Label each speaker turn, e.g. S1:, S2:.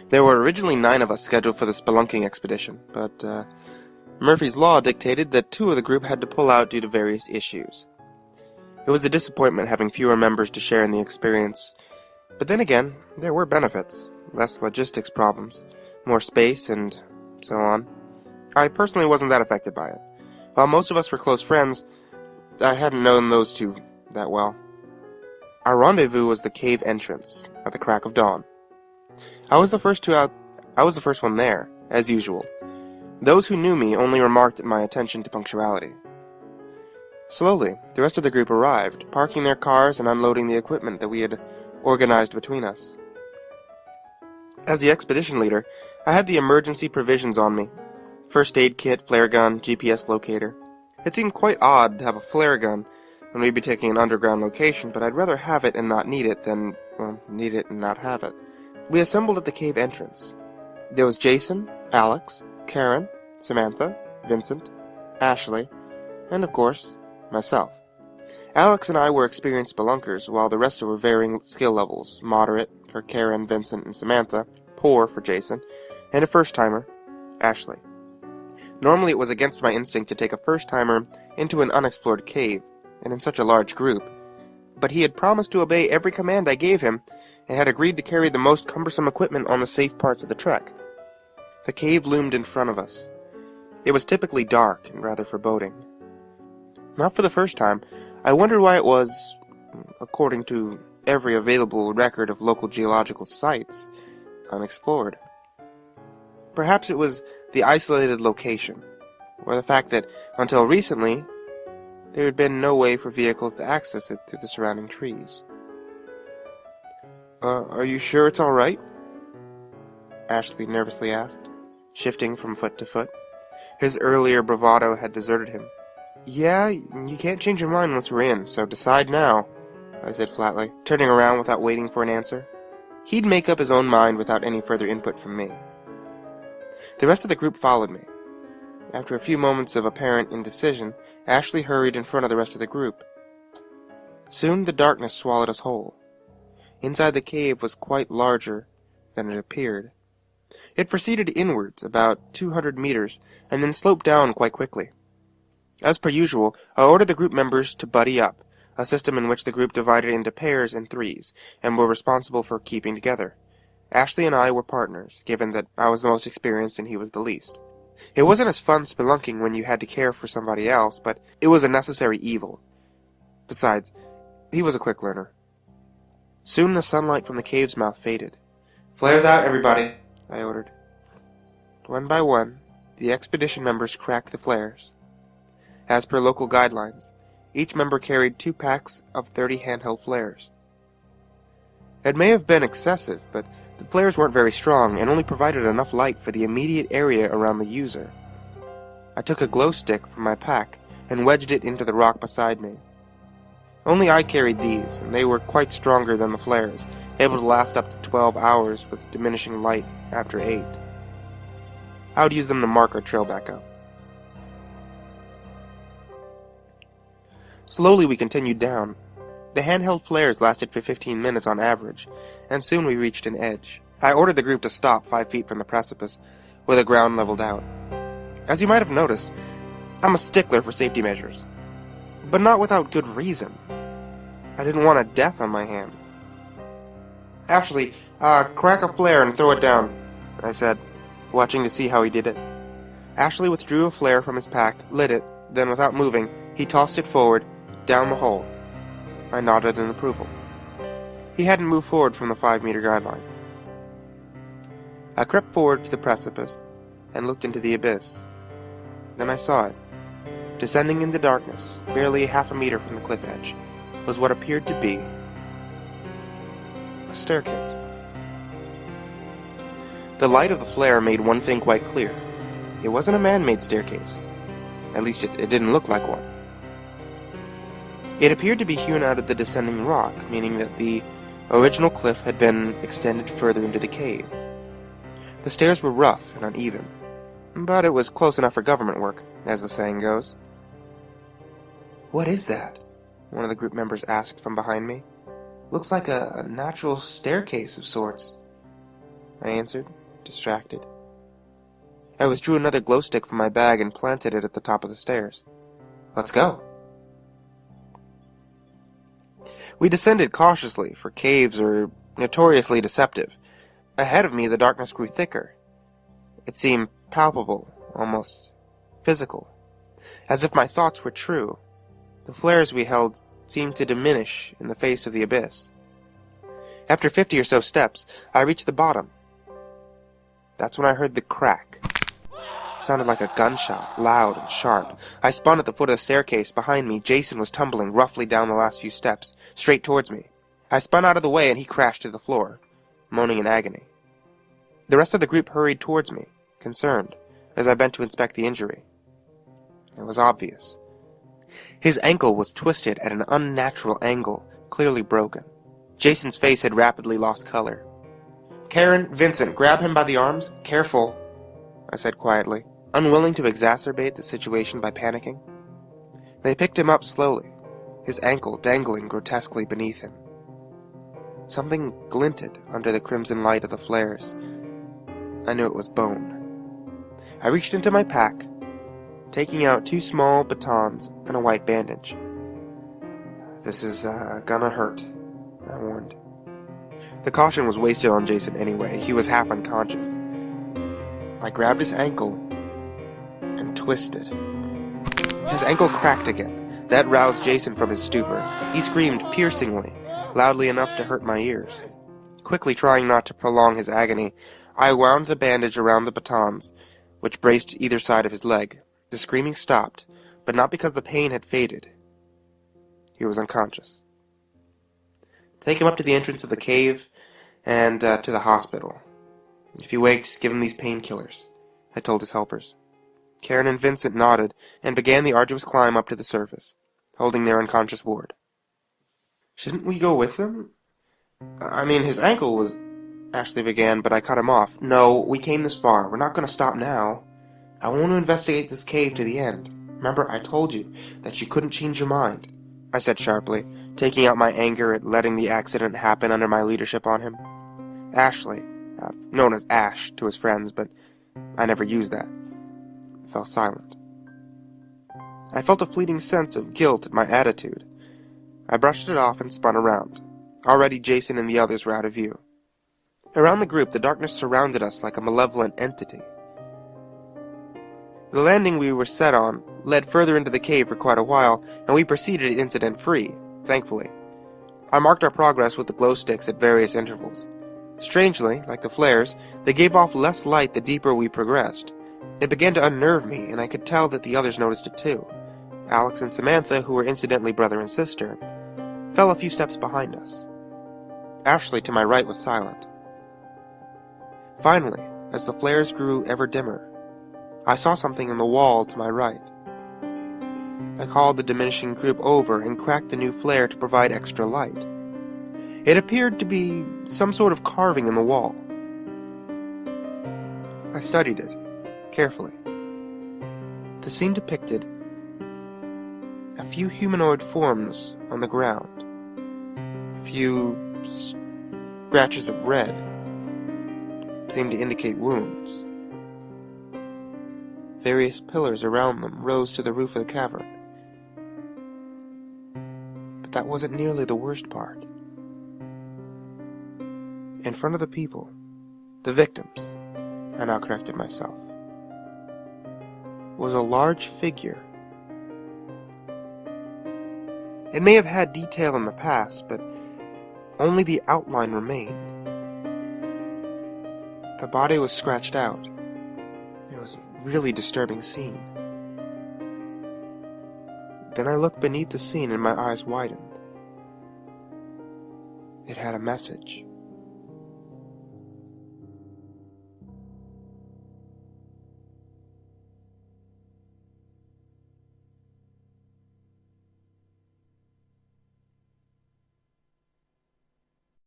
S1: There were originally 9 of us scheduled for the spelunking expedition, but Murphy's Law dictated that 2 of the group had to pull out due to various issues. It was a disappointment having fewer members to share in the experience, but then again, there were benefits, less logistics problems, more space, and so on. I personally wasn't that affected by it. While most of us were close friends, I hadn't known those 2 that well. Our rendezvous was the cave entrance, at the crack of dawn. I was the first one there, as usual. Those who knew me only remarked at my attention to punctuality. Slowly, the rest of the group arrived, parking their cars and unloading the equipment that we had organized between us. As the expedition leader, I had the emergency provisions on me. First aid kit, flare gun, GPS locator. It seemed quite odd to have a flare gun when we'd be taking an underground location, but I'd rather have it and not need it than, need it and not have it. We assembled at the cave entrance. There was Jason, Alex, Karen, Samantha, Vincent, Ashley, and of course, myself. Alex and I were experienced spelunkers, while the rest were varying skill levels, moderate for Karen, Vincent, and Samantha, poor for Jason, and a first-timer, Ashley. Normally it was against my instinct to take a first-timer into an unexplored cave, and in such a large group, but he had promised to obey every command I gave him, and had agreed to carry the most cumbersome equipment on the safe parts of the trek. The cave loomed in front of us. It was typically dark and rather foreboding. Not for the first time, I wondered why it was, according to every available record of local geological sites, unexplored. Perhaps it was the isolated location, or the fact that, until recently, there had been no way for vehicles to access it through the surrounding trees. Are you sure it's all right?" Ashley nervously asked, shifting from foot to foot. His earlier bravado had deserted him. "Yeah, you can't change your mind once we're in, so decide now," I said flatly, turning around without waiting for an answer. He'd make up his own mind without any further input from me. The rest of the group followed me. After a few moments of apparent indecision, Ashley hurried in front of the rest of the group. Soon the darkness swallowed us whole. Inside the cave was quite larger than it appeared. It proceeded inwards about 200 meters, and then sloped down quite quickly. As per usual, I ordered the group members to buddy up, a system in which the group divided into pairs and threes, and were responsible for keeping together. Ashley and I were partners, given that I was the most experienced and he was the least. It wasn't as fun spelunking when you had to care for somebody else, but it was a necessary evil. Besides, he was a quick learner. Soon the sunlight from the cave's mouth faded. "Flares out, everybody," I ordered. One by one, the expedition members cracked the flares. As per local guidelines, each member carried 2 packs of 30 handheld flares. It may have been excessive, but the flares weren't very strong and only provided enough light for the immediate area around the user. I took a glow stick from my pack and wedged it into the rock beside me. Only I carried these, and they were quite stronger than the flares, able to last up to 12 hours with diminishing light after 8. I would use them to mark our trail back up. Slowly we continued down. The handheld flares lasted for 15 minutes on average, and soon we reached an edge. I ordered the group to stop 5 feet from the precipice, where the ground leveled out. As you might have noticed, I'm a stickler for safety measures, but not without good reason. I didn't want a death on my hands. "Ashley, crack a flare and throw it down," I said, watching to see how he did it. Ashley withdrew a flare from his pack, lit it, then without moving, he tossed it forward, down the hole. I nodded in approval. He hadn't moved forward from the 5-meter guideline. I crept forward to the precipice and looked into the abyss. Then I saw it. Descending into darkness, barely half a meter from the cliff edge, was what appeared to be a staircase. The light of the flare made one thing quite clear. It wasn't a man-made staircase. At least it didn't look like one. It appeared to be hewn out of the descending rock, meaning that the original cliff had been extended further into the cave. The stairs were rough and uneven, but it was close enough for government work, as the saying goes. "What is that?" one of the group members asked from behind me. "Looks like a natural staircase of sorts." I answered, distracted. I withdrew another glow stick from my bag and planted it at the top of the stairs. Let's go. We descended cautiously, for caves are notoriously deceptive. Ahead of me, the darkness grew thicker. It seemed palpable, almost physical. As if my thoughts were true, the flares we held seemed to diminish in the face of the abyss. After 50 or so steps, I reached the bottom. That's when I heard the crack. It sounded like a gunshot, loud and sharp. I spun at the foot of the staircase. Behind me, Jason was tumbling roughly down the last few steps, straight towards me. I spun out of the way and he crashed to the floor, moaning in agony. The rest of the group hurried towards me, concerned, as I bent to inspect the injury. It was obvious. His ankle was twisted at an unnatural angle, clearly broken. Jason's face had rapidly lost color. "Karen, Vincent, grab him by the arms. Careful," I said quietly, unwilling to exacerbate the situation by panicking. They picked him up slowly, his ankle dangling grotesquely beneath him. Something glinted under the crimson light of the flares. I knew it was bone. I reached into my pack, taking out 2 small batons and a white bandage. "This is gonna hurt," I warned. The caution was wasted on Jason anyway. He was half unconscious. I grabbed his ankle and twisted. His ankle cracked again. That roused Jason from his stupor. He screamed piercingly, loudly enough to hurt my ears. Quickly trying not to prolong his agony, I wound the bandage around the batons, which braced either side of his leg. The screaming stopped, but not because the pain had faded. He was unconscious. "Take him up to the entrance of the cave and to the hospital. If he wakes, give him these painkillers," I told his helpers. Karen and Vincent nodded and began the arduous climb up to the surface, holding their unconscious ward. "Shouldn't we go with him? I mean, his ankle was—" Ashley began, but I cut him off. "No, we came this far. We're not going to stop now. I want to investigate this cave to the end. Remember, I told you that you couldn't change your mind," I said sharply, taking out my anger at letting the accident happen under my leadership on him. Ashley, known as Ash to his friends, but I never used that, fell silent. I felt a fleeting sense of guilt at my attitude. I brushed it off and spun around. Already Jason and the others were out of view. Around the group, the darkness surrounded us like a malevolent entity. The landing we were set on led further into the cave for quite a while, and we proceeded incident-free, thankfully. I marked our progress with the glow sticks at various intervals. Strangely, like the flares, they gave off less light the deeper we progressed. It began to unnerve me, and I could tell that the others noticed it too. Alex and Samantha, who were incidentally brother and sister, fell a few steps behind us. Ashley, to my right, was silent. Finally, as the flares grew ever dimmer, I saw something in the wall to my right. I called the diminishing group over and cracked the new flare to provide extra light. It appeared to be some sort of carving in the wall. I studied it carefully. The scene depicted a few humanoid forms on the ground, a few scratches of red seemed to indicate wounds. Various pillars around them rose to the roof of the cavern. But that wasn't nearly the worst part. In front of the people, the victims, I now corrected myself, was a large figure. It may have had detail in the past, but only the outline remained. The body was scratched out. It was a really disturbing scene. Then I looked beneath the scene and my eyes widened. It had a message.